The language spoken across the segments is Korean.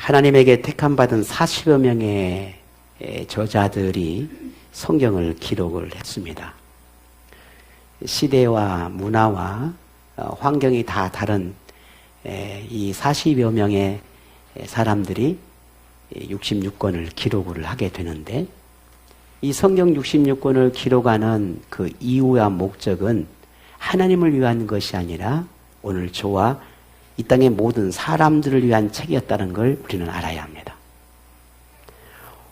하나님에게 택함받은 40여 명의 저자들이 성경을 기록을 했습니다. 시대와 문화와 환경이 다 다른 이 40여 명의 사람들이 66권을 기록을 하게 되는데, 이 성경 66권을 기록하는 그 이유와 목적은 하나님을 위한 것이 아니라 오늘 저와 이 땅의 모든 사람들을 위한 책이었다는 걸 우리는 알아야 합니다.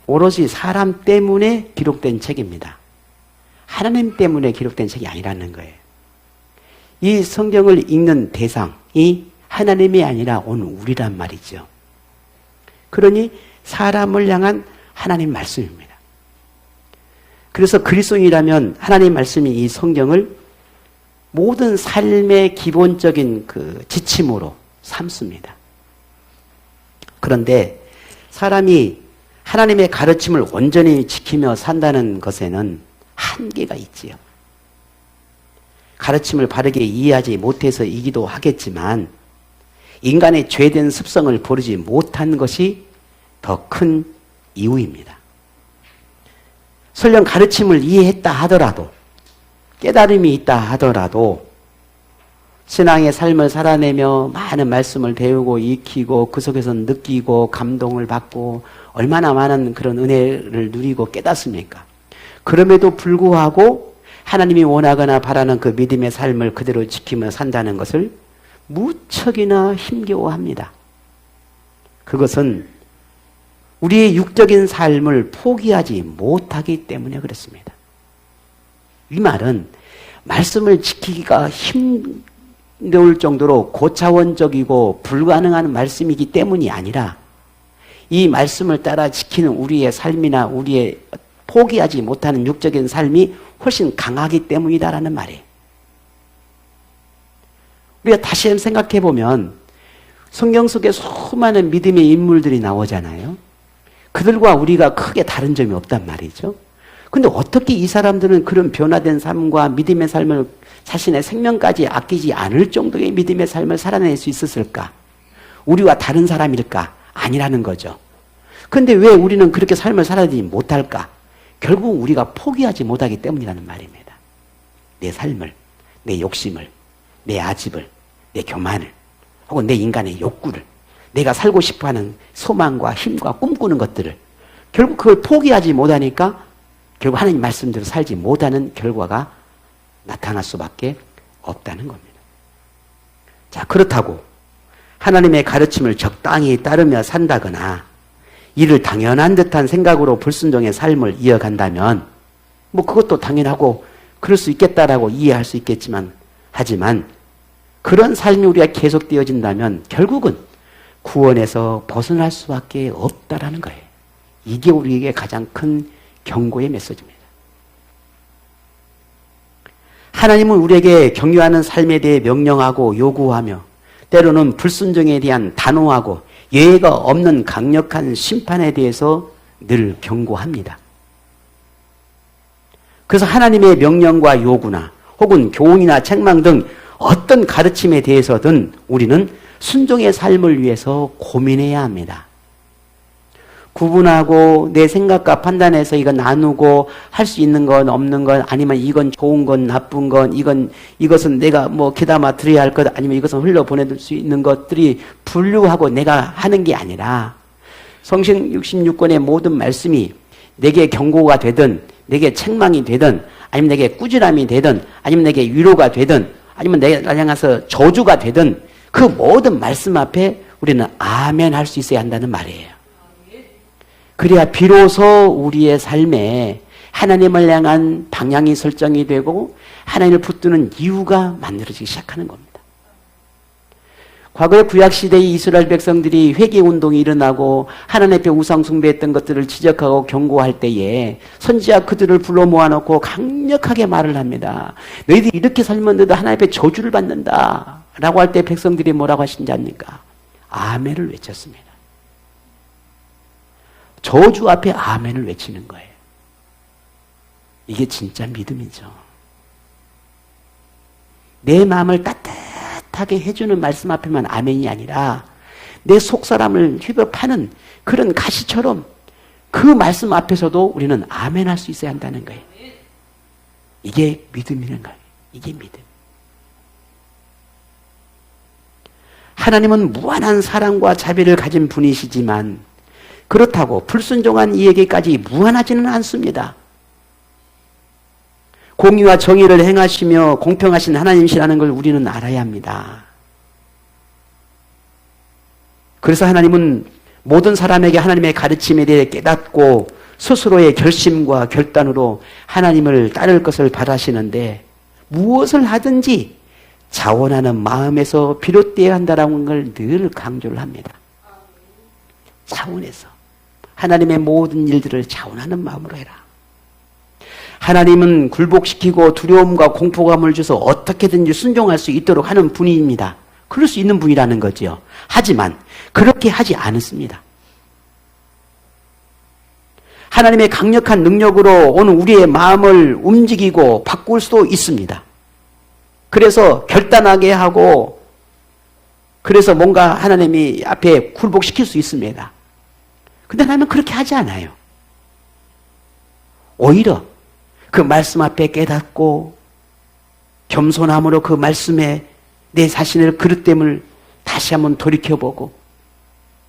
오롯이 사람 때문에 기록된 책입니다. 하나님 때문에 기록된 책이 아니라는 거예요. 이 성경을 읽는 대상이 하나님이 아니라 오늘 우리란 말이죠. 그러니 사람을 향한 하나님 말씀입니다. 그래서 그리스도인이라면 하나님 말씀이 이 성경을 모든 삶의 기본적인 그 지침으로 삼습니다. 그런데 사람이 하나님의 가르침을 온전히 지키며 산다는 것에는 한계가 있지요. 가르침을 바르게 이해하지 못해서이기도 하겠지만 인간의 죄된 습성을 버리지 못한 것이 더 큰 이유입니다. 설령 가르침을 이해했다 하더라도, 깨달음이 있다 하더라도 신앙의 삶을 살아내며 많은 말씀을 배우고 익히고 그 속에서 느끼고 감동을 받고 얼마나 많은 그런 은혜를 누리고 깨닫습니까? 그럼에도 불구하고 하나님이 원하거나 바라는 그 믿음의 삶을 그대로 지키며 산다는 것을 무척이나 힘겨워합니다. 그것은 우리의 육적인 삶을 포기하지 못하기 때문에 그렇습니다. 이 말은 말씀을 지키기가 힘겨울 정도로 고차원적이고 불가능한 말씀이기 때문이 아니라 이 말씀을 따라 지키는 우리의 삶이나 우리의 포기하지 못하는 육적인 삶이 훨씬 강하기 때문이다라는 말이에요. 우리가 다시 한번 생각해 보면 성경 속에 수많은 믿음의 인물들이 나오잖아요. 그들과 우리가 크게 다른 점이 없단 말이죠. 근데 어떻게 이 사람들은 그런 변화된 삶과 믿음의 삶을 자신의 생명까지 아끼지 않을 정도의 믿음의 삶을 살아낼 수 있었을까? 우리와 다른 사람일까? 아니라는 거죠. 근데 왜 우리는 그렇게 삶을 살아내지 못할까? 결국 우리가 포기하지 못하기 때문이라는 말입니다. 내 삶을, 내 욕심을, 내 아집을, 내 교만을, 혹은 내 인간의 욕구를, 내가 살고 싶어하는 소망과 힘과 꿈꾸는 것들을 결국 그걸 포기하지 못하니까 결국 하나님 말씀대로 살지 못하는 결과가 나타날 수밖에 없다는 겁니다. 자, 그렇다고 하나님의 가르침을 적당히 따르며 산다거나 이를 당연한 듯한 생각으로 불순종의 삶을 이어간다면 뭐 그것도 당연하고 그럴 수 있겠다라고 이해할 수 있겠지만, 하지만 그런 삶이 우리가 계속되어진다면 결국은 구원에서 벗어날 수밖에 없다라는 거예요. 이게 우리에게 가장 큰 경고의 메시지입니다. 하나님은 우리에게 경유하는 삶에 대해 명령하고 요구하며 때로는 불순종에 대한 단호하고 예외가 없는 강력한 심판에 대해서 늘 경고합니다. 그래서 하나님의 명령과 요구나 혹은 교훈이나 책망 등 어떤 가르침에 대해서든 우리는 순종의 삶을 위해서 고민해야 합니다. 구분하고 내 생각과 판단해서 이건 나누고 할 수 있는 건 없는 건, 아니면 이건 좋은 건 나쁜 건, 이것은 내가 뭐 귀담아 들어야 할 것, 아니면 이것은 흘려보낼 수 있는 것들이 분류하고 내가 하는 게 아니라 성경 66권의 모든 말씀이 내게 경고가 되든 내게 책망이 되든 아니면 내게 꾸지람이 되든 아니면 내게 위로가 되든 아니면 내가 향해서 저주가 되든 그 모든 말씀 앞에 우리는 아멘 할 수 있어야 한다는 말이에요. 그래야 비로소 우리의 삶에 하나님을 향한 방향이 설정이 되고 하나님을 붙드는 이유가 만들어지기 시작하는 겁니다. 과거의 구약시대의 이스라엘 백성들이 회개운동이 일어나고 하나님 앞에 우상 숭배했던 것들을 지적하고 경고할 때에 선지자 그들을 불러 모아놓고 강력하게 말을 합니다. 너희들이 이렇게 살면 너희들 하나님 앞에 저주를 받는다 라고 할 때 백성들이 뭐라고 하신지 압니까? 아멘을 외쳤습니다. 저주 앞에 아멘을 외치는 거예요. 이게 진짜 믿음이죠. 내 마음을 따뜻하게 해주는 말씀 앞에만 아멘이 아니라 내 속사람을 휘벼파는 그런 가시처럼 그 말씀 앞에서도 우리는 아멘 할 수 있어야 한다는 거예요. 이게 믿음이라는 거예요. 이게 믿음. 하나님은 무한한 사랑과 자비를 가진 분이시지만 그렇다고 불순종한 이에게까지 무한하지는 않습니다. 공의와 정의를 행하시며 공평하신 하나님이시라는 걸 우리는 알아야 합니다. 그래서 하나님은 모든 사람에게 하나님의 가르침에 대해 깨닫고 스스로의 결심과 결단으로 하나님을 따를 것을 바라시는데 무엇을 하든지 자원하는 마음에서 비롯되어야 한다는 걸 늘 강조를 합니다. 자원해서 하나님의 모든 일들을 자원하는 마음으로 해라. 하나님은 굴복시키고 두려움과 공포감을 줘서 어떻게든지 순종할 수 있도록 하는 분입니다. 그럴 수 있는 분이라는 거죠. 하지만 그렇게 하지 않습니다. 하나님의 강력한 능력으로 오늘 우리의 마음을 움직이고 바꿀 수도 있습니다. 그래서 결단하게 하고 그래서 뭔가 하나님이 앞에 굴복시킬 수 있습니다. 근데 하나님은 그렇게 하지 않아요. 오히려 그 말씀 앞에 깨닫고 겸손함으로 그 말씀에 내 자신의 그릇됨을 다시 한번 돌이켜보고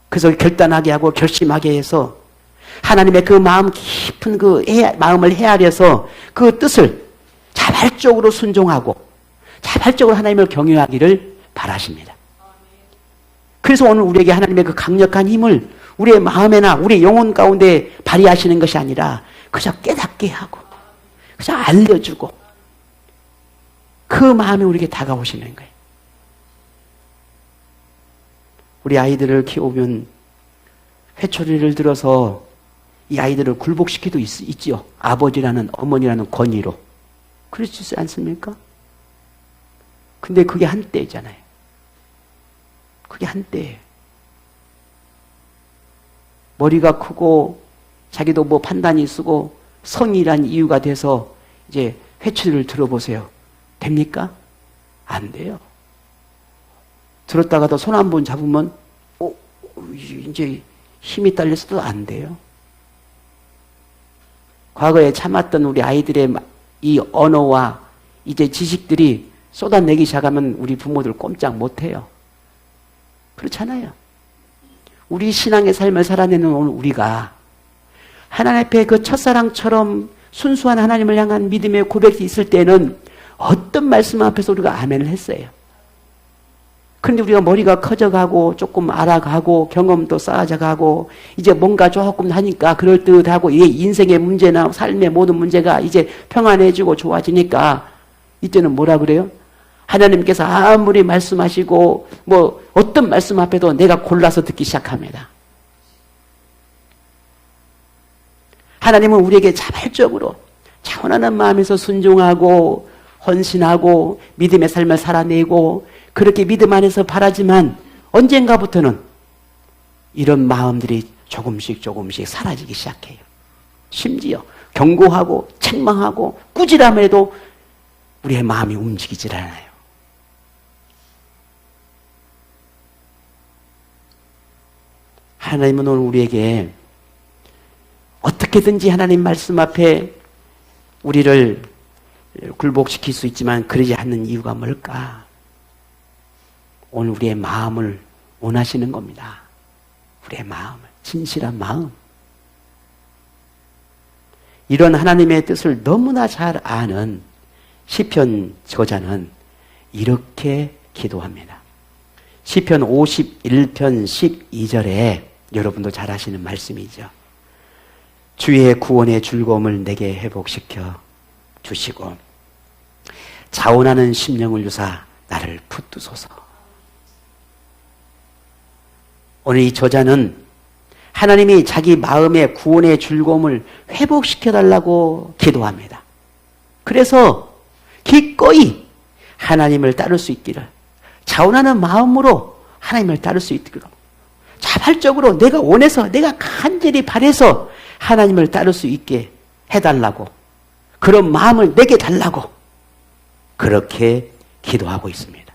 그래서 결단하게 하고 결심하게 해서 하나님의 그 마음 깊은 그 마음을 헤아려서 그 뜻을 자발적으로 순종하고 자발적으로 하나님을 경외하기를 바라십니다. 그래서 오늘 우리에게 하나님의 그 강력한 힘을 우리의 마음에나 우리의 영혼 가운데 발휘하시는 것이 아니라 그저 깨닫게 하고 그저 알려주고 그 마음이 우리에게 다가오시는 거예요. 우리 아이들을 키우면 회초리를 들어서 이 아이들을 굴복시키도 있지요. 아버지라는 어머니라는 권위로. 그럴 수 있지 않습니까? 근데 그게 한때잖아요. 그게 한때예요. 머리가 크고 자기도 뭐 판단이 쓰고 성이란 이유가 돼서 이제 회초리를 들어보세요. 됩니까? 안 돼요. 들었다가도 손 한 번 잡으면 이제 힘이 딸려서도 안 돼요. 과거에 참았던 우리 아이들의 이 언어와 이제 지식들이 쏟아내기 시작하면 우리 부모들 꼼짝 못해요. 그렇잖아요. 우리 신앙의 삶을 살아내는 오늘 우리가 하나님 앞에 그 첫사랑처럼 순수한 하나님을 향한 믿음의 고백이 있을 때는 어떤 말씀 앞에서 우리가 아멘을 했어요. 그런데 우리가 머리가 커져가고 조금 알아가고 경험도 쌓아져가고 이제 뭔가 조금 하니까 그럴듯하고 이 인생의 문제나 삶의 모든 문제가 이제 평안해지고 좋아지니까 이때는 뭐라 그래요? 하나님께서 아무리 말씀하시고 뭐 어떤 말씀 앞에도 내가 골라서 듣기 시작합니다. 하나님은 우리에게 자발적으로 자원하는 마음에서 순종하고 헌신하고 믿음의 삶을 살아내고 그렇게 믿음 안에서 바라지만 언젠가부터는 이런 마음들이 조금씩 사라지기 시작해요. 심지어 경고하고 책망하고 꾸지람에도 우리의 마음이 움직이질 않아요. 하나님은 오늘 우리에게 어떻게든지 하나님 말씀 앞에 우리를 굴복시킬 수 있지만 그러지 않는 이유가 뭘까? 오늘 우리의 마음을 원하시는 겁니다. 우리의 마음을, 진실한 마음. 이런 하나님의 뜻을 너무나 잘 아는 시편 저자는 이렇게 기도합니다. 시편 51편 12절에 여러분도 잘 아시는 말씀이죠. 주의 구원의 즐거움을 내게 회복시켜 주시고 자원하는 심령을 주사 나를 붙드소서. 오늘 이 저자는 하나님이 자기 마음의 구원의 즐거움을 회복시켜달라고 기도합니다. 그래서 기꺼이 하나님을 따를 수 있기를, 자원하는 마음으로 하나님을 따를 수 있기를, 자발적으로 내가 원해서 내가 간절히 바래서 하나님을 따를 수 있게 해달라고, 그런 마음을 내게 달라고 그렇게 기도하고 있습니다.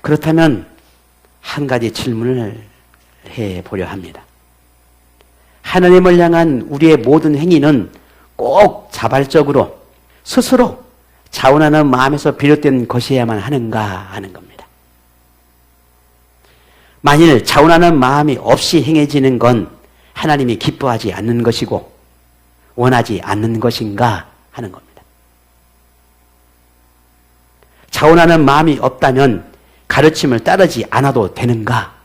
그렇다면 한 가지 질문을 해보려 합니다. 하나님을 향한 우리의 모든 행위는 꼭 자발적으로 스스로 자원하는 마음에서 비롯된 것이어야만 하는가 하는 겁니다. 만일 자원하는 마음이 없이 행해지는 건 하나님이 기뻐하지 않는 것이고 원하지 않는 것인가 하는 겁니다. 자원하는 마음이 없다면 가르침을 따르지 않아도 되는가?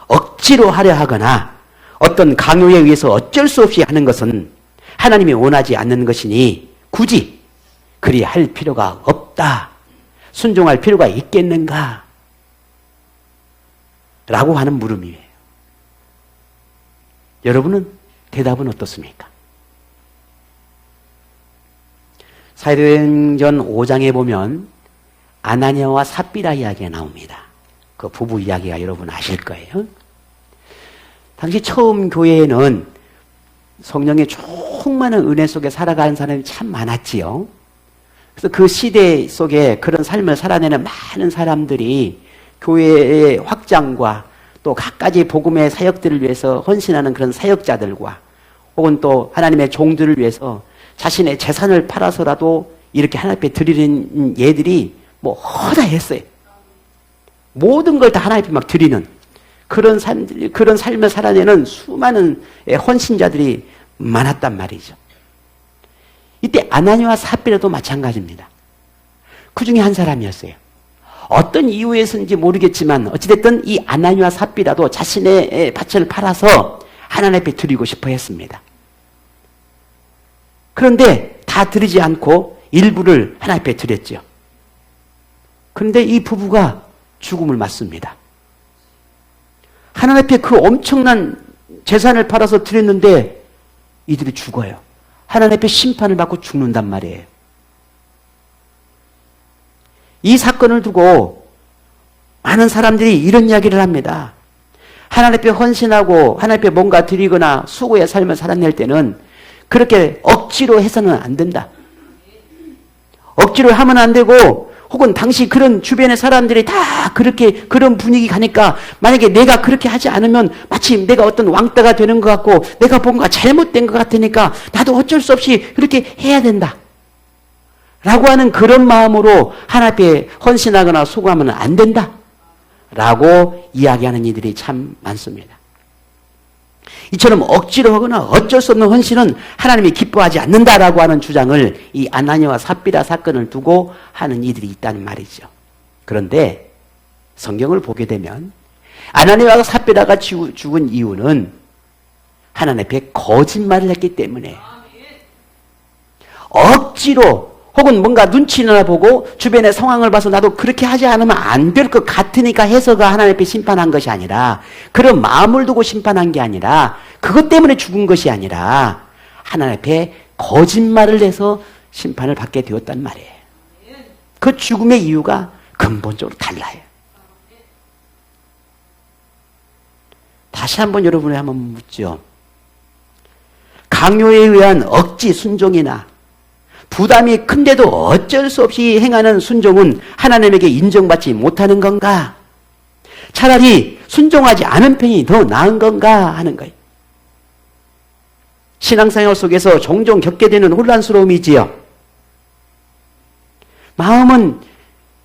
억지로 하려 하거나 어떤 강요에 의해서 어쩔 수 없이 하는 것은 하나님이 원하지 않는 것이니 굳이 그리 할 필요가 없다. 순종할 필요가 있겠는가? 라고 하는 물음이에요. 여러분은 대답은 어떻습니까? 사도행전 5장에 보면 아나니아와 삽비라 이야기가 나옵니다. 그 부부 이야기가 여러분 아실 거예요. 당시 처음 교회에는 성령의 충만한 은혜 속에 살아가는 사람이 참 많았지요. 그래서 그 시대 속에 그런 삶을 살아내는 많은 사람들이 교회의 확장과 또 갖가지 복음의 사역들을 위해서 헌신하는 그런 사역자들과 혹은 또 하나님의 종들을 위해서 자신의 재산을 팔아서라도 이렇게 하나님 앞에 드리는 예들이 뭐 허다했어요. 모든 걸 다 하나님 앞에 막 드리는 그런 삶을 살아내는 수많은 헌신자들이 많았단 말이죠. 이때 아나니아와 삽비라도 마찬가지입니다. 그 중에 한 사람이었어요. 어떤 이유에서인지 모르겠지만 어찌됐든 이 아나니아와 삽비라도 자신의 밭을 팔아서 하나님 앞에 드리고 싶어 했습니다. 그런데 다 드리지 않고 일부를 하나님 앞에 드렸죠. 그런데 이 부부가 죽음을 맞습니다. 하나님 앞에 그 엄청난 재산을 팔아서 드렸는데 이들이 죽어요. 하나님 앞에 심판을 받고 죽는단 말이에요. 이 사건을 두고 많은 사람들이 이런 이야기를 합니다. 하나님 앞에 헌신하고 하나님 앞에 뭔가 드리거나 수고의 삶을 살아낼 때는 그렇게 억지로 해서는 안 된다. 억지로 하면 안 되고 혹은 당시 그런 주변의 사람들이 다 그렇게 그런 분위기 가니까 만약에 내가 그렇게 하지 않으면 마치 내가 어떤 왕따가 되는 것 같고 내가 뭔가 잘못된 것 같으니까 나도 어쩔 수 없이 그렇게 해야 된다. 라고 하는 그런 마음으로 하나님 앞에 헌신하거나 수고하면 안 된다. 라고 이야기하는 이들이 참 많습니다. 이처럼 억지로 하거나 어쩔 수 없는 헌신은 하나님이 기뻐하지 않는다라고 하는 주장을 이 아나니아와 삽비라 사건을 두고 하는 이들이 있다는 말이죠. 그런데 성경을 보게 되면 아나니아와 삽비라가 죽은 이유는 하나님 앞에 거짓말을 했기 때문에 억지로 혹은 뭔가 눈치나 보고 주변의 상황을 봐서 나도 그렇게 하지 않으면 안 될 것 같으니까 해서가 하나님 앞에 심판한 것이 아니라 그런 마음을 두고 심판한 게 아니라 그것 때문에 죽은 것이 아니라 하나님 앞에 거짓말을 해서 심판을 받게 되었단 말이에요. 그 죽음의 이유가 근본적으로 달라요. 다시 한번 여러분이 한번 묻죠. 강요에 의한 억지 순종이나 부담이 큰데도 어쩔 수 없이 행하는 순종은 하나님에게 인정받지 못하는 건가? 차라리 순종하지 않은 편이 더 나은 건가 하는 거예요. 신앙생활 속에서 종종 겪게 되는 혼란스러움이지요. 마음은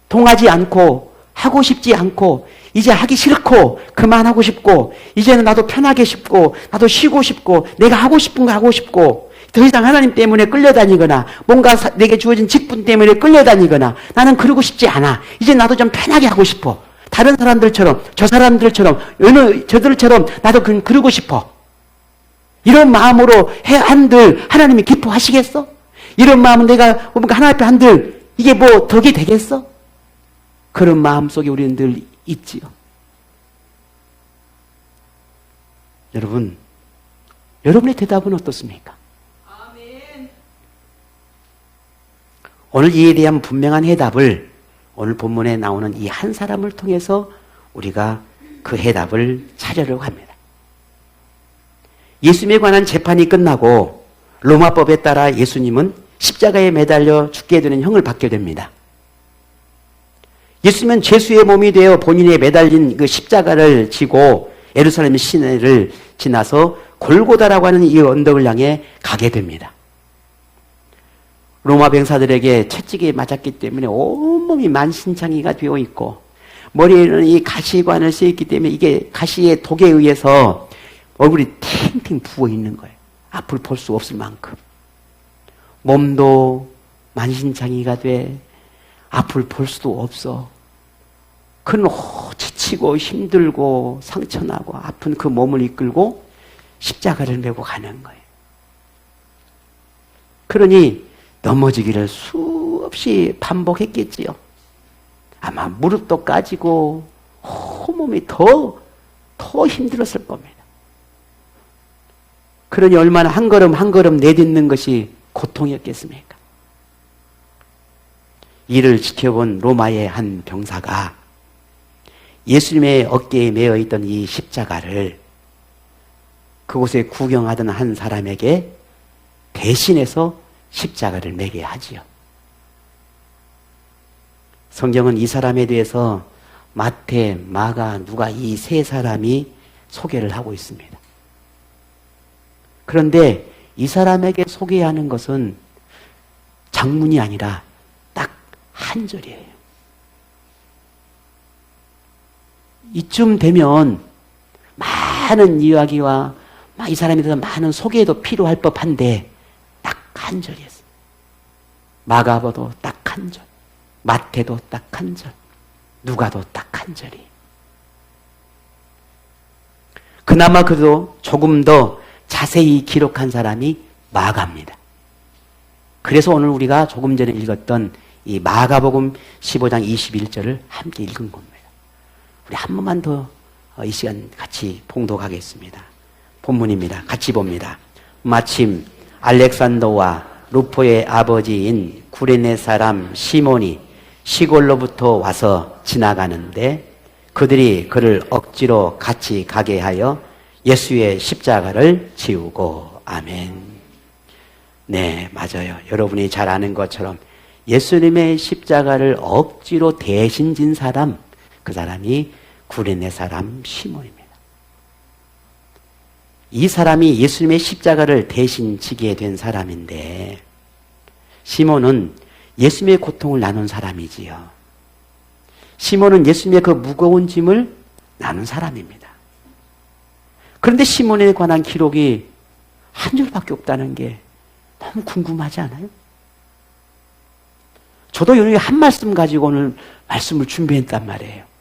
동하지 않고 하고 싶지 않고 이제 하기 싫고 그만하고 싶고 이제는 나도 편하게 싶고 나도 쉬고 싶고 내가 하고 싶은 거 하고 싶고 더 이상 하나님 때문에 끌려다니거나 뭔가 내게 주어진 직분 때문에 끌려다니거나 나는 그러고 싶지 않아. 이제 나도 좀 편하게 하고 싶어. 다른 사람들처럼 저 사람들처럼 어느 저들처럼 나도 그러고 싶어. 이런 마음으로 한들 하나님이 기뻐하시겠어? 이런 마음은 내가 뭔가 하나님 앞에 한들 이게 뭐 덕이 되겠어? 그런 마음 속에 우리는 늘 있지요. 여러분의 대답은 어떻습니까? 오늘 이에 대한 분명한 해답을 오늘 본문에 나오는 이 한 사람을 통해서 우리가 그 해답을 찾으려고 합니다. 예수님에 관한 재판이 끝나고 로마법에 따라 예수님은 십자가에 매달려 죽게 되는 형을 받게 됩니다. 예수님은 죄수의 몸이 되어 본인의 매달린 그 십자가를 지고 예루살렘 시내를 지나서 골고다라고 하는 이 언덕을 향해 가게 됩니다. 로마 병사들에게 채찍에 맞았기 때문에 온몸이 만신창이가 되어 있고 머리에는 이 가시관을 쓰였기 때문에 이게 가시의 독에 의해서 얼굴이 팅팅 부어 있는 거예요. 앞을 볼 수 없을 만큼. 몸도 만신창이가 돼 앞을 볼 수도 없어. 그는 지치고 힘들고 상처나고 아픈 그 몸을 이끌고 십자가를 메고 가는 거예요. 그러니 넘어지기를 수없이 반복했겠지요. 아마 무릎도 까지고 온몸이 더 힘들었을 겁니다. 그러니 얼마나 한 걸음 한 걸음 내딛는 것이 고통이었겠습니까? 이를 지켜본 로마의 한 병사가 예수님의 어깨에 매어 있던 이 십자가를 그곳에 구경하던 한 사람에게 대신해서 십자가를 매게 하지요. 성경은 이 사람에 대해서 마태, 마가, 누가 이 세 사람이 소개를 하고 있습니다. 그런데 이 사람에게 소개하는 것은 장문이 아니라 딱 한 절이에요. 이쯤 되면 많은 이야기와 이 사람에 대해서 많은 소개도 필요할 법한데 딱 한 절이었어요. 마가보도 딱 한 절, 마태도 딱 한 절, 누가도 딱 한 절이. 그나마 그래도 조금 더 자세히 기록한 사람이 마가입니다. 그래서 오늘 우리가 조금 전에 읽었던 이 마가복음 15장 21절을 함께 읽은 겁니다. 우리 한 번만 더 이 시간 같이 봉독하겠습니다. 본문입니다. 같이 봅니다. 마침 알렉산더와 루포의 아버지인 구레네 사람 시몬이 시골로부터 와서 지나가는데 그들이 그를 억지로 같이 가게 하여 예수의 십자가를 지우고. 아멘. 네, 맞아요. 여러분이 잘 아는 것처럼 예수님의 십자가를 억지로 대신 진 사람, 그 사람이 구레네 사람 시몬입니다. 이 사람이 예수님의 십자가를 대신 지게 된 사람인데 시몬은 예수님의 고통을 나눈 사람이지요. 시몬은 예수님의 그 무거운 짐을 나눈 사람입니다. 그런데 시몬에 관한 기록이 한 줄밖에 없다는 게 너무 궁금하지 않아요? 저도 여기 한 말씀 가지고 오늘 말씀을 준비했단 말이에요.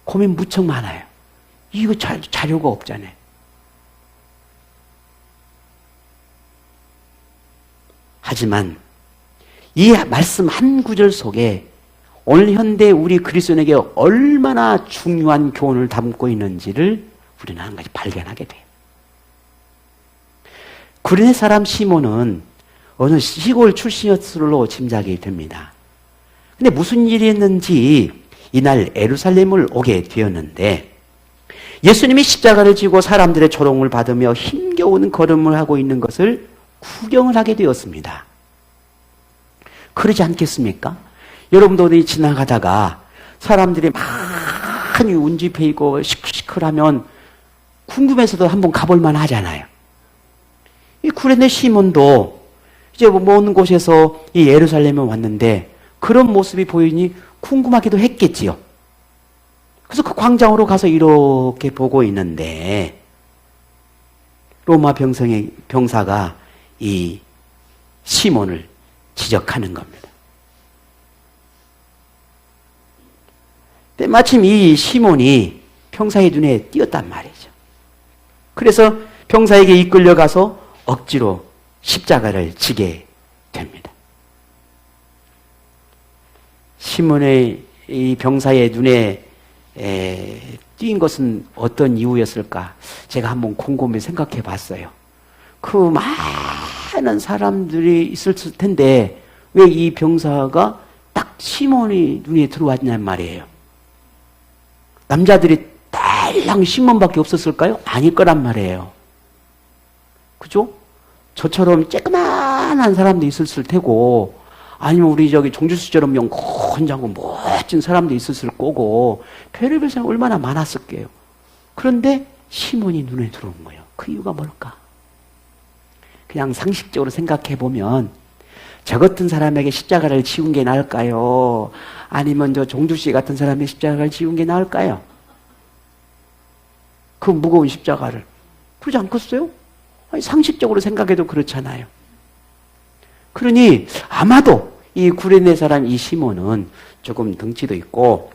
고민 무척 많아요. 이거 자료가 없잖아요. 하지만 이 말씀 한 구절 속에 오늘 현대 우리 그리스도인에게 얼마나 중요한 교훈을 담고 있는지를 우리는 한 가지 발견하게 돼요. 구레네 사람 시몬은 어느 시골 출신으로 짐작이 됩니다. 근데 무슨 일이 있는지 이날 예루살렘을 오게 되었는데 예수님이 십자가를 지고 사람들의 조롱을 받으며 힘겨운 걸음을 하고 있는 것을 구경을 하게 되었습니다. 그러지 않겠습니까? 여러분도 어디 지나가다가 사람들이 많이 운집해 있고 시끌시끌하면 궁금해서도 한번 가볼 만 하잖아요. 이 구레네 시몬도 이제 먼 곳에서 이 예루살렘에 왔는데 그런 모습이 보이니 궁금하기도 했겠지요. 그래서 그 광장으로 가서 이렇게 보고 있는데 로마 병사가 이 시몬을 지적하는 겁니다. 근데 마침 이 시몬이 병사의 눈에 띄었단 말이죠. 그래서 병사에게 이끌려가서 억지로 십자가를 지게 됩니다. 시몬의 이 병사의 눈에 띈 것은 어떤 이유였을까? 제가 한번 곰곰이 생각해 봤어요. 그 많은 사람들이 있을 텐데 왜 이 병사가 딱 시몬이 눈에 들어왔냔 말이에요. 남자들이 딸랑 시몬밖에 없었을까요? 아닐 거란 말이에요. 그죠? 저처럼 쬐끄만한 사람도 있었을 테고 아니면 우리 종주씨처럼 영코 잔고훈장고 멋진 사람도 있었을 거고 별의별 사람 얼마나 많았을게요. 그런데 시몬이 눈에 들어온 거예요. 그 이유가 뭘까? 그냥 상식적으로 생각해 보면 저 같은 사람에게 십자가를 지운 게 나을까요? 아니면 저 종주씨 같은 사람의 십자가를 지운 게 나을까요? 그 무거운 십자가를. 그러지 않겠어요? 아니, 상식적으로 생각해도 그렇잖아요. 그러니 아마도 이 구레네 사람 이 시몬은 조금 덩치도 있고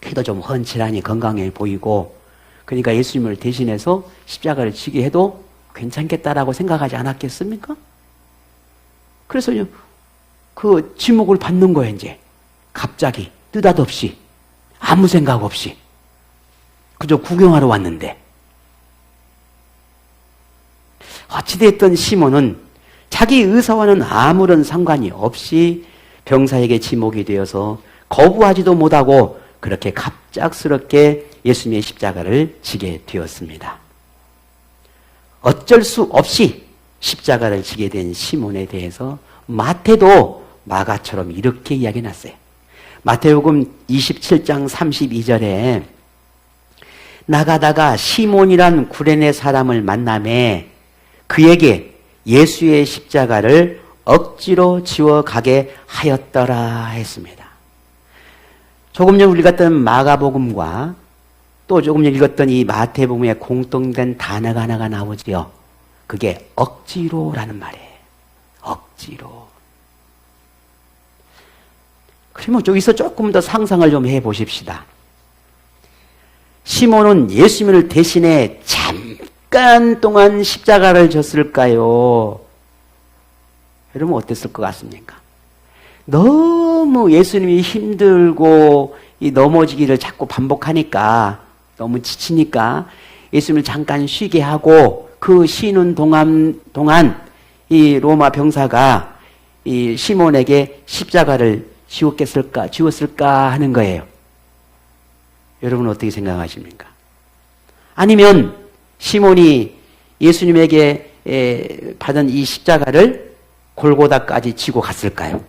키도 좀 훤칠하니 건강해 보이고 그러니까 예수님을 대신해서 십자가를 지게 해도 괜찮겠다라고 생각하지 않았겠습니까? 그래서 그 지목을 받는 거예요, 이제. 갑자기, 느닷없이, 아무 생각 없이. 그저 구경하러 왔는데. 어찌됐든 시몬은 자기 의사와는 아무런 상관이 없이 병사에게 지목이 되어서 거부하지도 못하고 그렇게 갑작스럽게 예수님의 십자가를 지게 되었습니다. 어쩔 수 없이 십자가를 지게 된 시몬에 대해서 마태도 마가처럼 이렇게 이야기해놨어요. 마태복음 27장 32절에 나가다가 시몬이란 구레네 사람을 만나매 그에게 예수의 십자가를 억지로 지워가게 하였더라 했습니다. 조금 전에 우리가 읽었던 마가복음과 또 조금 전에 읽었던 이 마태복음에 공통된 단어가 하나가 나오지요. 그게 억지로라는 말이에요. 억지로. 그러면 여기서 조금 더 상상을 좀 해보십시다. 시몬은 예수님을 대신해 잠깐 동안 십자가를 졌을까요? 여러분 어땠을 것 같습니까? 너무 예수님이 힘들고 이 넘어지기를 자꾸 반복하니까 너무 지치니까 예수님을 잠깐 쉬게 하고 그 쉬는 동안 이 로마 병사가 이 시몬에게 십자가를 지웠을까 하는 거예요. 여러분 어떻게 생각하십니까? 아니면 시몬이 예수님에게 받은 이 십자가를 골고다까지 지고 갔을까요?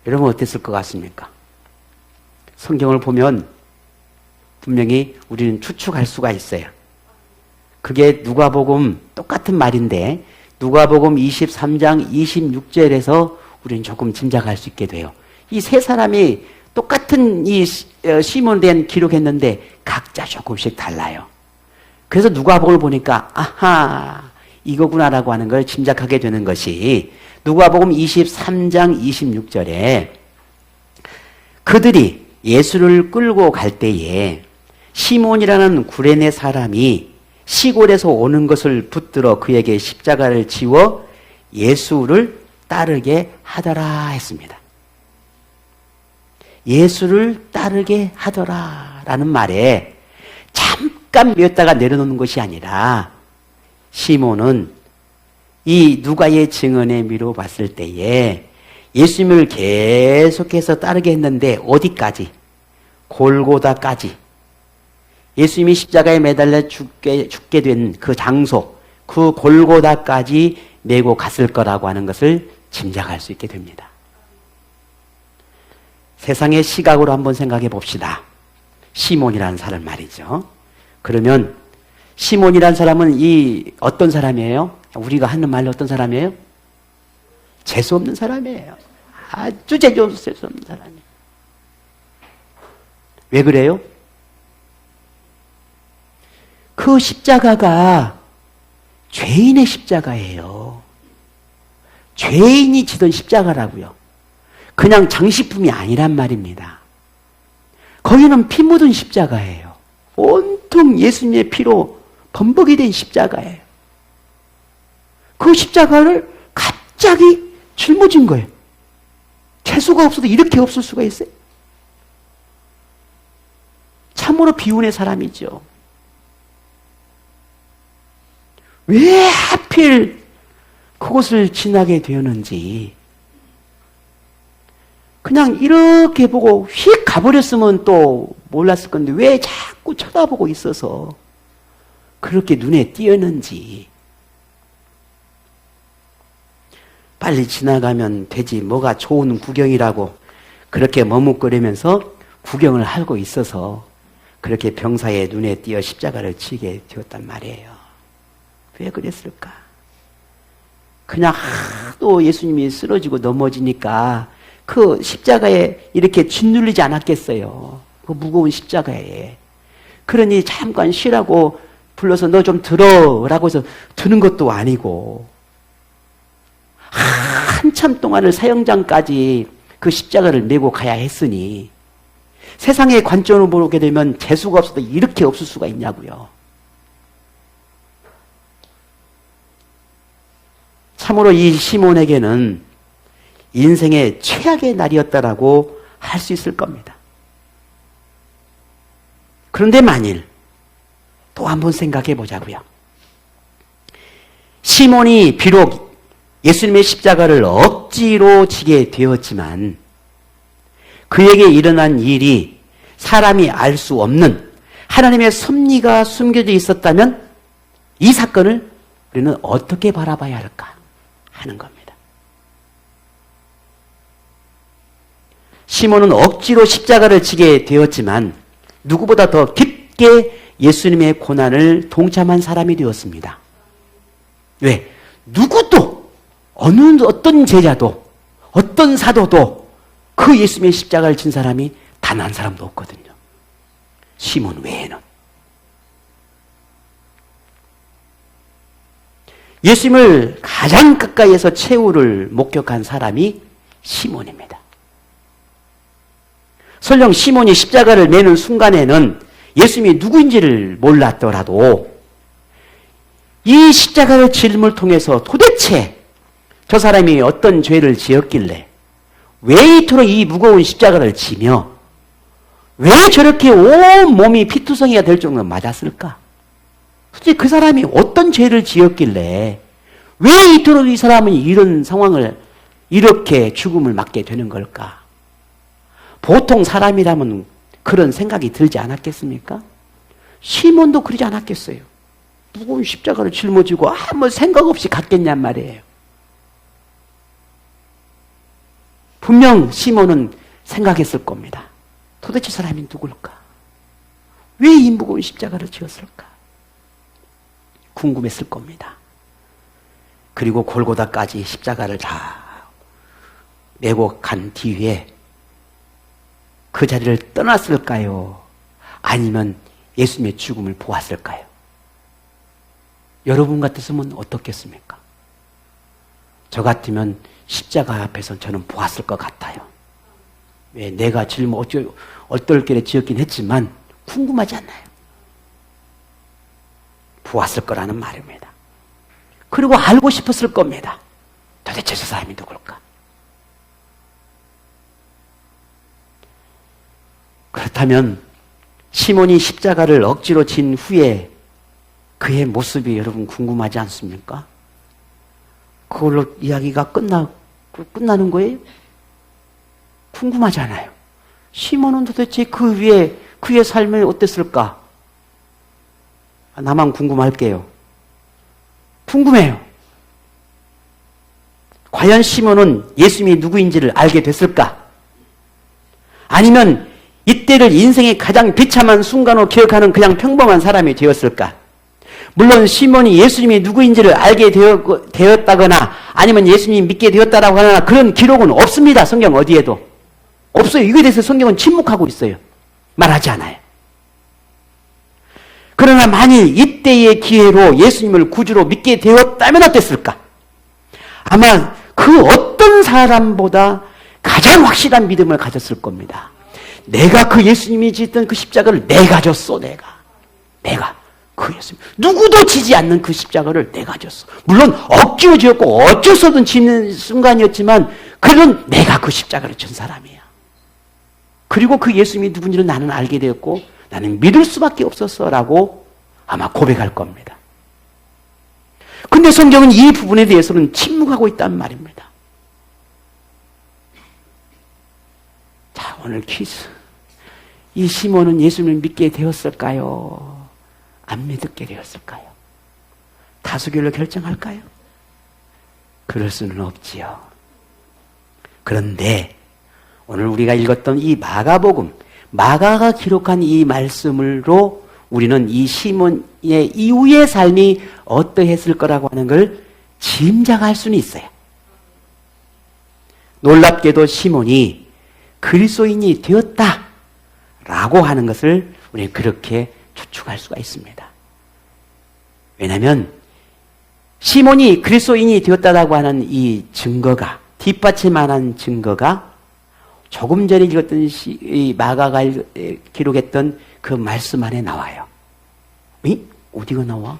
여러분 어땠을 것 같습니까? 성경을 보면 분명히 우리는 추측할 수가 있어요. 그게 누가복음 똑같은 말인데 누가복음 23장 26절에서 우리는 조금 짐작할 수 있게 돼요. 이 세 사람이 똑같은 이 시몬에 대한 기록했는데 각자 조금씩 달라요. 그래서 누가복음을 보니까 아하 이거구나라고 하는 걸 짐작하게 되는 것이 누가복음 23장 26절에 그들이 예수를 끌고 갈 때에 시몬이라는 구레네 사람이 시골에서 오는 것을 붙들어 그에게 십자가를 지워 예수를 따르게 하더라 했습니다. 예수를 따르게 하더라라는 말에 잠깐 뉘었다가 내려놓는 것이 아니라 시몬은 이 누가의 증언에 미루어 봤을 때에 예수님을 계속해서 따르게 했는데 어디까지? 골고다까지. 예수님이 십자가에 매달려 죽게 된 그 장소, 그 골고다까지 메고 갔을 거라고 하는 것을 짐작할 수 있게 됩니다. 세상의 시각으로 한번 생각해 봅시다. 시몬이라는 사람 말이죠. 그러면 시몬이라는 사람은 이 어떤 사람이에요? 우리가 하는 말로 어떤 사람이에요? 재수 없는 사람이에요. 아주 재수 없는 사람이에요. 왜 그래요? 그 십자가가 죄인의 십자가예요. 죄인이 지던 십자가라고요. 그냥 장식품이 아니란 말입니다. 거기는 피 묻은 십자가예요. 온통 예수님의 피로 범벅이 된 십자가예요. 그 십자가를 갑자기 짊어진 거예요. 재수가 없어도 이렇게 없을 수가 있어요? 참으로 비운의 사람이죠. 왜 하필 그곳을 지나게 되었는지 그냥 이렇게 보고 휙 가버렸으면 또 몰랐을 건데 왜 자꾸 쳐다보고 있어서 그렇게 눈에 띄었는지 빨리 지나가면 되지 뭐가 좋은 구경이라고 그렇게 머뭇거리면서 구경을 하고 있어서 그렇게 병사의 눈에 띄어 십자가를 지게 되었단 말이에요. 왜 그랬을까? 그냥 하도 예수님이 쓰러지고 넘어지니까 그 십자가에 이렇게 짓눌리지 않았겠어요. 그 무거운 십자가에. 그러니 잠깐 쉬라고 불러서 너 좀 들어라고 해서 드는 것도 아니고 한참 동안을 사형장까지 그 십자가를 메고 가야 했으니 세상의 관점으로 보게 되면 재수가 없어도 이렇게 없을 수가 있냐고요. 참으로 이 시몬에게는 인생의 최악의 날이었다라고 할 수 있을 겁니다. 그런데 만일 또 한번 생각해 보자고요. 시몬이 비록 예수님의 십자가를 억지로 지게 되었지만 그에게 일어난 일이 사람이 알 수 없는 하나님의 섭리가 숨겨져 있었다면 이 사건을 우리는 어떻게 바라봐야 할까 하는 겁니다. 시몬은 억지로 십자가를 지게 되었지만 누구보다 더 깊게 예수님의 고난을 동참한 사람이 되었습니다. 왜? 누구도 어떤 제자도 어떤 사도도 그 예수님의 십자가를 진 사람이 단 한 사람도 없거든요. 시몬 외에는. 예수님을 가장 가까이에서 최후를 목격한 사람이 시몬입니다. 설령 시몬이 십자가를 매는 순간에는 예수님이 누구인지를 몰랐더라도 이 십자가를 짐을 통해서 도대체 저 사람이 어떤 죄를 지었길래 왜 이토록 이 무거운 십자가를 지며 왜 저렇게 온 몸이 피투성이가 될 정도로 맞았을까? 도대체 그 사람이 어떤 죄를 지었길래 왜 이토록 이 사람은 이런 상황을 이렇게 죽음을 맞게 되는 걸까? 보통 사람이라면 그런 생각이 들지 않았겠습니까? 시몬도 그러지 않았겠어요. 무거운 십자가를 짊어지고 아무 생각 없이 갔겠냔 말이에요. 분명 시몬은 생각했을 겁니다. 도대체 사람이 누굴까? 왜 이 무거운 십자가를 지었을까? 궁금했을 겁니다. 그리고 골고다까지 십자가를 다 메고 간 뒤에 그 자리를 떠났을까요? 아니면 예수님의 죽음을 보았을까요? 여러분 같았으면 어떻겠습니까? 저 같으면 십자가 앞에서 저는 보았을 것 같아요. 왜 내가 질문 얼떨결에 지었긴 했지만 궁금하지 않나요? 보았을 거라는 말입니다. 그리고 알고 싶었을 겁니다. 도대체 저 사람이 누굴까? 그렇다면 시몬이 십자가를 억지로 진 후에 그의 모습이 여러분 궁금하지 않습니까? 그걸로 이야기가 끝나는 거예요? 궁금하잖아요. 시몬은 도대체 그 위에 그의 삶이 어땠을까? 나만 궁금할게요. 궁금해요. 과연 시몬은 예수님이 누구인지를 알게 됐을까? 아니면 이때를 인생의 가장 비참한 순간으로 기억하는 그냥 평범한 사람이 되었을까? 물론 시몬이 예수님이 누구인지를 알게 되었다거나 아니면 예수님이 믿게 되었다라고 하나 그런 기록은 없습니다. 성경 어디에도. 없어요. 이거에 대해서 성경은 침묵하고 있어요. 말하지 않아요. 그러나 만일 이때의 기회로 예수님을 구주로 믿게 되었다면 어땠을까? 아마 그 어떤 사람보다 가장 확실한 믿음을 가졌을 겁니다. 내가 그 예수님이 짓던 그 십자가를 내가 졌어. 내가 그 예수님. 누구도 지지 않는 그 십자가를 내가 졌어. 물론 억지로 지었고 어쩔 수 없는 짓는 순간이었지만 그런 내가 그 십자가를 진 사람이야. 그리고 그 예수님이 누군지를 나는 알게 되었고 나는 믿을 수밖에 없었어라고 아마 고백할 겁니다. 근데 성경은 이 부분에 대해서는 침묵하고 있단 말입니다. 자, 오늘 퀴즈. 이 시몬은 예수님을 믿게 되었을까요? 안 믿게 되었을까요? 다수결로 결정할까요? 그럴 수는 없지요. 그런데 오늘 우리가 읽었던 이 마가복음, 마가가 기록한 이 말씀으로 우리는 이 시몬의 이후의 삶이 어떠했을 거라고 하는 걸 짐작할 수는 있어요. 놀랍게도 시몬이 그리스도인이 되었다라고 하는 것을 우리는 그렇게 추측할 수가 있습니다. 왜냐하면 시몬이 그리스도인이 되었다라고 하는 이 증거가, 뒷받침하는 증거가 조금 전에 읽었던 이 마가가 기록했던 그 말씀 안에 나와요. 어디가 나와?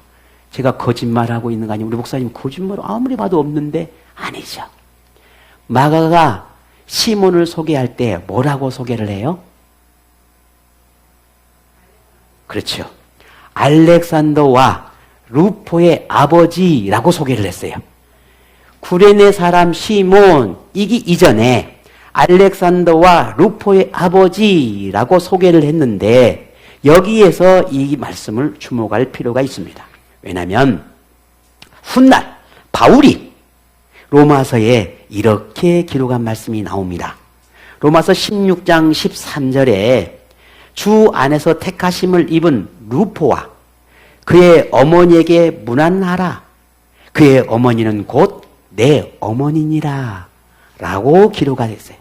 제가 거짓말하고 있는 거 아니에요? 우리 목사님 거짓말 아무리 봐도 없는데 아니죠. 마가가 시몬을 소개할 때 뭐라고 소개를 해요? 그렇죠. 알렉산더와 루포의 아버지라고 소개를 했어요. 구레네 사람 시몬이기 이전에 알렉산더와 루포의 아버지라고 소개를 했는데 여기에서 이 말씀을 주목할 필요가 있습니다. 왜냐하면 훗날 바울이 로마서에 이렇게 기록한 말씀이 나옵니다. 로마서 16장 13절에 주 안에서 택하심을 입은 루포와 그의 어머니에게 문안하라. 그의 어머니는 곧 내 어머니니라 라고 기록하셨어요.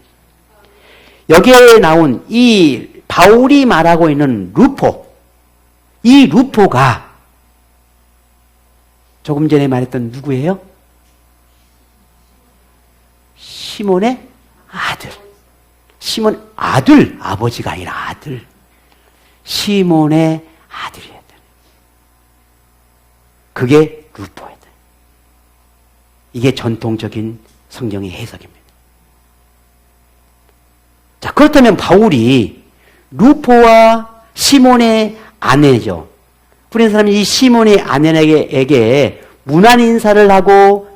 여기에 나온 이 바울이 말하고 있는 루포, 이 루포가 조금 전에 말했던 누구예요? 시몬의 아들. 시몬 아들, 아버지가 아니라 아들. 시몬의 아들이었다. 그게 루포였다. 이게 전통적인 성경의 해석입니다. 자, 그렇다면 바울이 루포와 시몬의 아내죠. 그런 사람이 이 시몬의 아내에게 문안 인사를 하고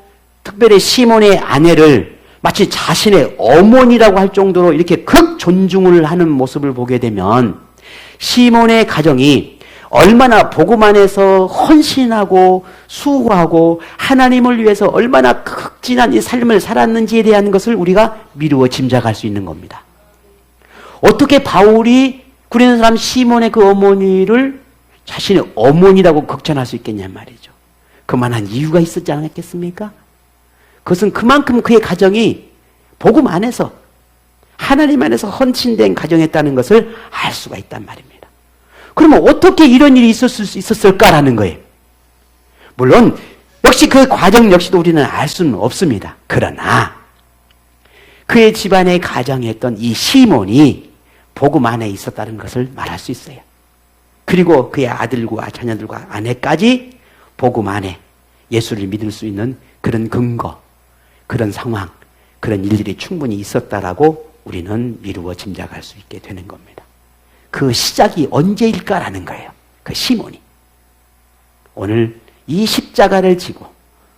특별히 시몬의 아내를 마치 자신의 어머니라고 할 정도로 이렇게 극 존중을 하는 모습을 보게 되면 시몬의 가정이 얼마나 복음 안에서 헌신하고 수고하고 하나님을 위해서 얼마나 극진한 이 삶을 살았는지에 대한 것을 우리가 미루어 짐작할 수 있는 겁니다. 어떻게 바울이 구레네 사람 시몬의 그 어머니를 자신의 어머니라고 극찬할 수 있겠냐 말이죠. 그만한 이유가 있었지 않았겠습니까? 그것은 그만큼 그의 가정이 복음 안에서 하나님 안에서 헌신된 가정이었다는 것을 알 수가 있단 말입니다. 그러면 어떻게 이런 일이 있었을 수 있었을까라는 거예요. 물론 역시 그 과정 역시도 우리는 알 수는 없습니다. 그러나 그의 집안의 가정에 있던 이 시몬이 복음 안에 있었다는 것을 말할 수 있어요. 그리고 그의 아들과 자녀들과 아내까지 복음 안에 예수를 믿을 수 있는 그런 근거, 그런 상황, 그런 일들이 충분히 있었다라고 우리는 미루어 짐작할 수 있게 되는 겁니다. 그 시작이 언제일까라는 거예요. 그 시몬이. 오늘 이 십자가를 지고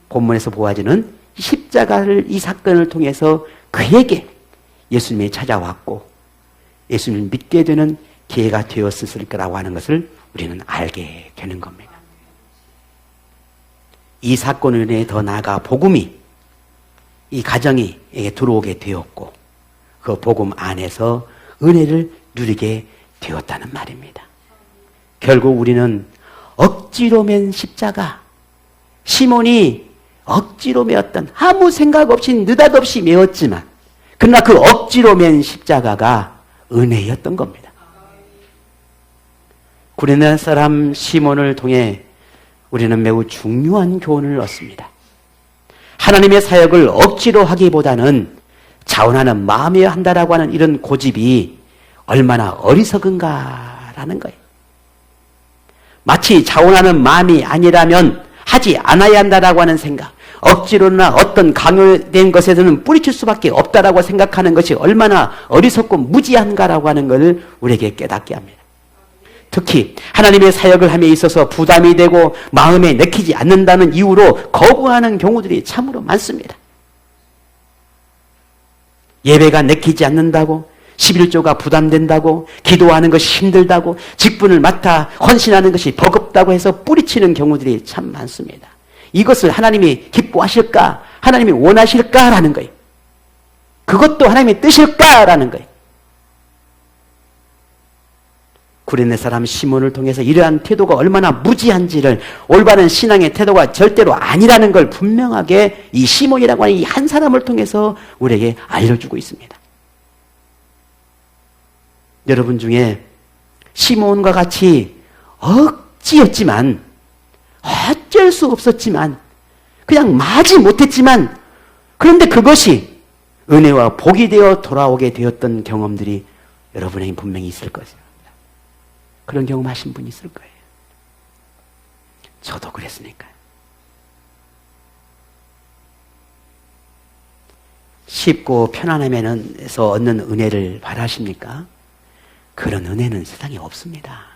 본문에서 보아지는 십자가를 이 사건을 통해서 그에게 예수님이 찾아왔고 예수님을 믿게 되는 기회가 되었을 거라고 하는 것을 우리는 알게 되는 겁니다. 이 사건을 인해 더 나아가 복음이 이 가정이 들어오게 되었고 그 복음 안에서 은혜를 누리게 되었다는 말입니다. 결국 우리는 억지로 맨 십자가, 시몬이 억지로 메었던 아무 생각 없이 느닷없이 메었지만 그러나 그 억지로 맨 십자가가 은혜였던 겁니다. 구레네 사람 시몬을 통해 우리는 매우 중요한 교훈을 얻습니다. 하나님의 사역을 억지로 하기보다는 자원하는 마음이어야 한다라고 하는 이런 고집이 얼마나 어리석은가라는 거예요. 마치 자원하는 마음이 아니라면 하지 않아야 한다라고 하는 생각, 억지로나 어떤 강요된 것에서는 뿌리칠 수밖에 없다라고 생각하는 것이 얼마나 어리석고 무지한가라고 하는 것을 우리에게 깨닫게 합니다. 특히 하나님의 사역을 함에 있어서 부담이 되고 마음에 내키지 않는다는 이유로 거부하는 경우들이 참으로 많습니다. 예배가 내키지 않는다고, 11조가 부담된다고, 기도하는 것이 힘들다고, 직분을 맡아 헌신하는 것이 버겁다고 해서 뿌리치는 경우들이 참 많습니다. 이것을 하나님이 기뻐하실까? 하나님이 원하실까라는 거예요. 그것도 하나님의 뜻일까라는 거예요. 구레네 사람 시몬을 통해서 이러한 태도가 얼마나 무지한지를, 올바른 신앙의 태도가 절대로 아니라는 걸 분명하게 이 시몬이라고 하는 이 한 사람을 통해서 우리에게 알려주고 있습니다. 여러분 중에 시몬과 같이 억지였지만, 어쩔 수 없었지만, 그냥 마지 못했지만, 그런데 그것이 은혜와 복이 되어 돌아오게 되었던 경험들이 여러분에게 분명히 있을 것입니다. 그런 경험 하신 분이 있을 거예요. 저도 그랬으니까요. 쉽고 편안함에서 얻는 은혜를 바라십니까? 그런 은혜는 세상에 없습니다.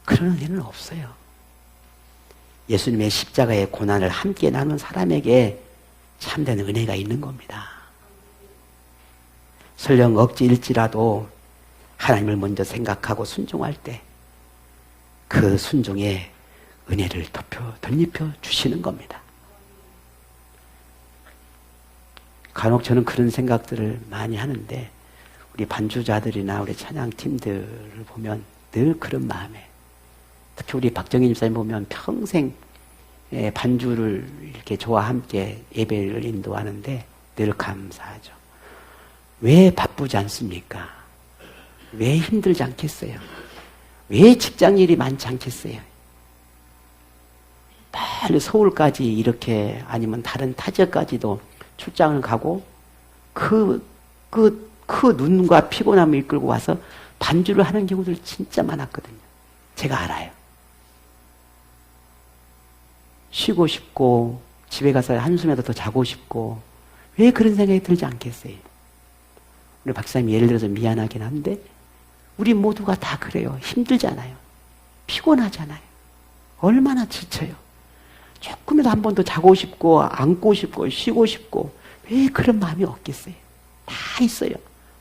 그런 은혜는 없어요. 예수님의 십자가의 고난을 함께 나눈 사람에게 참된 은혜가 있는 겁니다. 설령 억지일지라도 하나님을 먼저 생각하고 순종할 때 그 순종에 은혜를 덧입혀 주시는 겁니다. 간혹 저는 그런 생각들을 많이 하는데, 우리 반주자들이나 우리 찬양팀들을 보면 늘 그런 마음에, 특히 우리 박정희 집사님 보면 평생 반주를 이렇게 저와 함께 예배를 인도하는데 늘 감사하죠. 왜 바쁘지 않습니까? 왜 힘들지 않겠어요? 왜 직장일이 많지 않겠어요? 빨리 서울까지 이렇게, 아니면 다른 타지까지도 출장을 가고 그 눈과 피곤함을 이끌고 와서 반주를 하는 경우들 진짜 많았거든요. 제가 알아요. 쉬고 싶고 집에 가서 한숨이라도 더 자고 싶고, 왜 그런 생각이 들지 않겠어요? 우리 박사님 예를 들어서 미안하긴 한데 우리 모두가 다 그래요. 힘들잖아요. 피곤하잖아요. 얼마나 지쳐요. 조금이라도 한 번 더 자고 싶고 앉고 싶고 쉬고 싶고, 왜 그런 마음이 없겠어요? 다 있어요.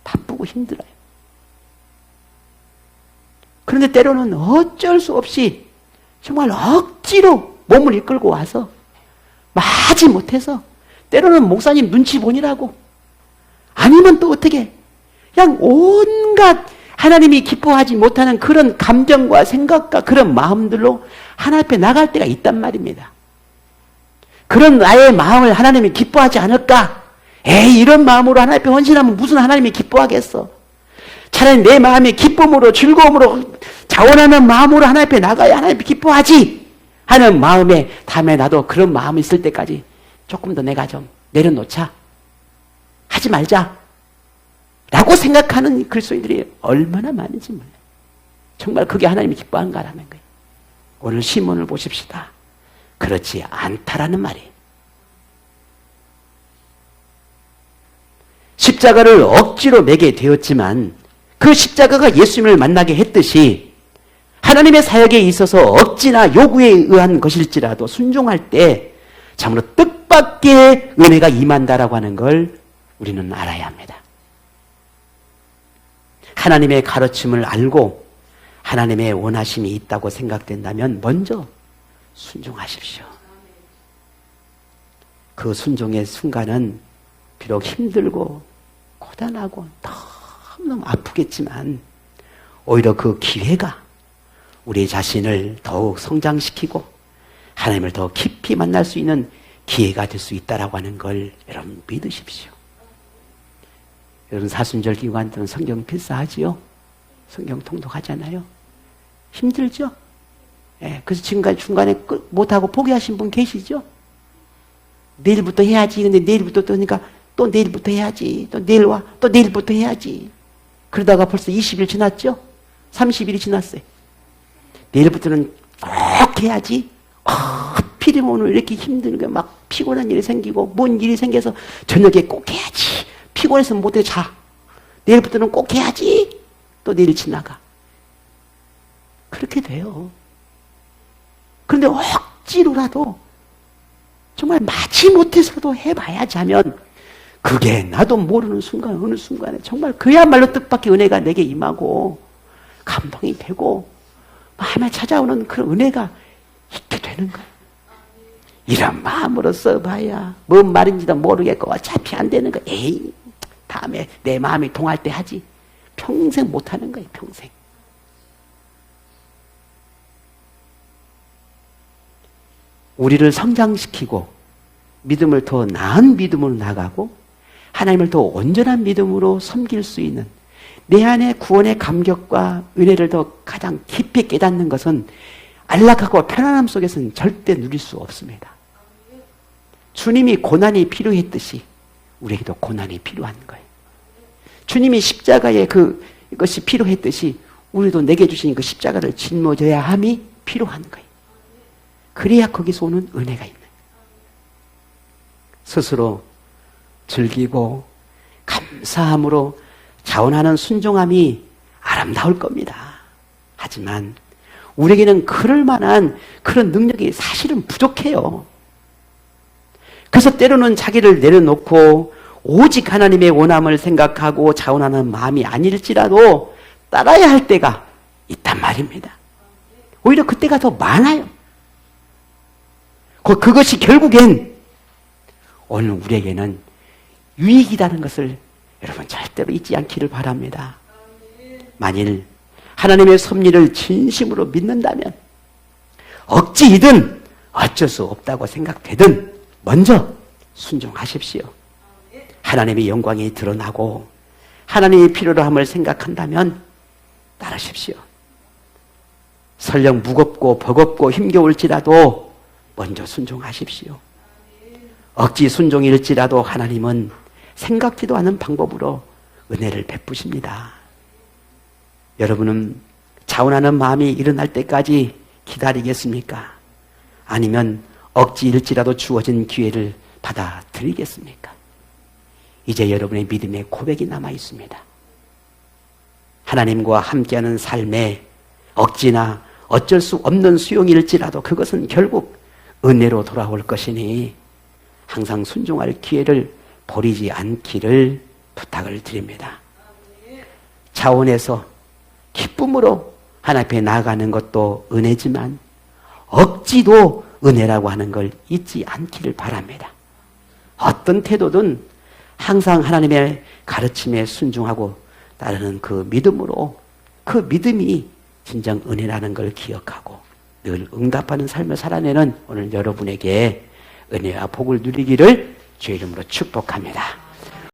바쁘고 힘들어요. 그런데 때로는 어쩔 수 없이 정말 억지로 몸을 이끌고 와서 마지 못해서, 때로는 목사님 눈치 보니라고, 아니면 또 어떻게, 그냥 온갖 하나님이 기뻐하지 못하는 그런 감정과 생각과 그런 마음들로 하나님 앞에 나갈 때가 있단 말입니다. 그런 나의 마음을 하나님이 기뻐하지 않을까? 에이, 이런 마음으로 하나님 앞에 헌신하면 무슨 하나님이 기뻐하겠어? 차라리 내 마음이 기쁨으로 즐거움으로 자원하는 마음으로 하나님 앞에 나가야 하나님이 기뻐하지 하는 마음에, 다음에 나도 그런 마음이 있을 때까지 조금 더 내가 좀 내려놓자, 하지 말자 라고 생각하는 그리스도인들이 얼마나 많은지 몰라요. 정말 그게 하나님이 기뻐한가라는 거예요. 오늘 시몬을 보십시다. 그렇지 않다라는 말이에요. 십자가를 억지로 매게 되었지만 그 십자가가 예수님을 만나게 했듯이, 하나님의 사역에 있어서 억지나 요구에 의한 것일지라도 순종할 때 참으로 뜻밖의 은혜가 임한다라고 하는 걸 우리는 알아야 합니다. 하나님의 가르침을 알고 하나님의 원하심이 있다고 생각된다면 먼저 순종하십시오. 그 순종의 순간은 비록 힘들고 고단하고 너무너무 아프겠지만, 오히려 그 기회가 우리 자신을 더욱 성장시키고 하나님을 더 깊이 만날 수 있는 기회가 될 수 있다라고 하는 걸 여러분 믿으십시오. 여러분, 사순절 기관들은 성경 필사하지요? 성경 통독하잖아요? 힘들죠? 예, 그래서 지금까지 중간에 못하고 포기하신 분 계시죠? 내일부터 해야지. 근데 내일부터 또 하니까 또 내일부터 해야지. 또 내일 와. 또 내일부터 해야지. 그러다가 벌써 20일 지났죠? 30일이 지났어요. 내일부터는 꼭 해야지. 하필이면 오늘 이렇게 힘든 거, 막 피곤한 일이 생기고 뭔 일이 생겨서 저녁에 꼭 해야지. 피곤해서 못해 자. 내일부터는 꼭 해야지. 또 내일 지나가. 그렇게 돼요. 그런데 억지로라도 정말 마치 못해서도 해봐야지 하면, 그게 나도 모르는 순간, 어느 순간에 정말 그야말로 뜻밖의 은혜가 내게 임하고 감동이 되고 마음에 찾아오는 그런 은혜가 있게 되는 거예요. 이런 마음으로 써봐야 뭔 말인지도 모르겠고 어차피 안 되는 거. 에이, 다음에 내 마음이 통할 때 하지. 평생 못하는 거예요, 평생. 우리를 성장시키고 믿음을 더 나은 믿음으로 나가고 하나님을 더 온전한 믿음으로 섬길 수 있는 내 안에 구원의 감격과 은혜를 더 가장 깊이 깨닫는 것은 안락하고 편안함 속에서는 절대 누릴 수 없습니다. 주님이 고난이 필요했듯이 우리에게도 고난이 필요한 거예요. 주님이 십자가에 그것이 필요했듯이 우리도 내게 주신 그 십자가를 짊어져야 함이 필요한 거예요. 그래야 거기서 오는 은혜가 있는 거예요. 스스로 즐기고 감사함으로 자원하는 순종함이 아름다울 겁니다. 하지만 우리에게는 그럴 만한 그런 능력이 사실은 부족해요. 그래서 때로는 자기를 내려놓고 오직 하나님의 원함을 생각하고 자원하는 마음이 아닐지라도 따라야 할 때가 있단 말입니다. 오히려 그때가 더 많아요. 그것이 결국엔 오늘 우리에게는 유익이라는 것을 여러분 절대로 잊지 않기를 바랍니다. 만일 하나님의 섭리를 진심으로 믿는다면 억지이든 어쩔 수 없다고 생각되든 먼저 순종하십시오. 하나님의 영광이 드러나고 하나님의 필요로 함을 생각한다면 따르십시오. 설령 무겁고 버겁고 힘겨울지라도 먼저 순종하십시오. 억지 순종일지라도 하나님은 생각지도 않은 방법으로 은혜를 베푸십니다. 여러분은 자원하는 마음이 일어날 때까지 기다리겠습니까? 아니면 억지일지라도 주어진 기회를 받아들이겠습니까? 이제 여러분의 믿음의 고백이 남아 있습니다. 하나님과 함께하는 삶에 억지나 어쩔 수 없는 수용일지라도 그것은 결국 은혜로 돌아올 것이니 항상 순종할 기회를 버리지 않기를 부탁을 드립니다. 차원에서 기쁨으로 하나님 앞에 나아가는 것도 은혜지만 억지도 은혜라고 하는 걸 잊지 않기를 바랍니다. 어떤 태도든 항상 하나님의 가르침에 순종하고 따르는 그 믿음으로 그 믿음이 진정 은혜라는 걸 기억하고 늘 응답하는 삶을 살아내는 오늘 여러분에게 은혜와 복을 누리기를 주의 이름으로 축복합니다.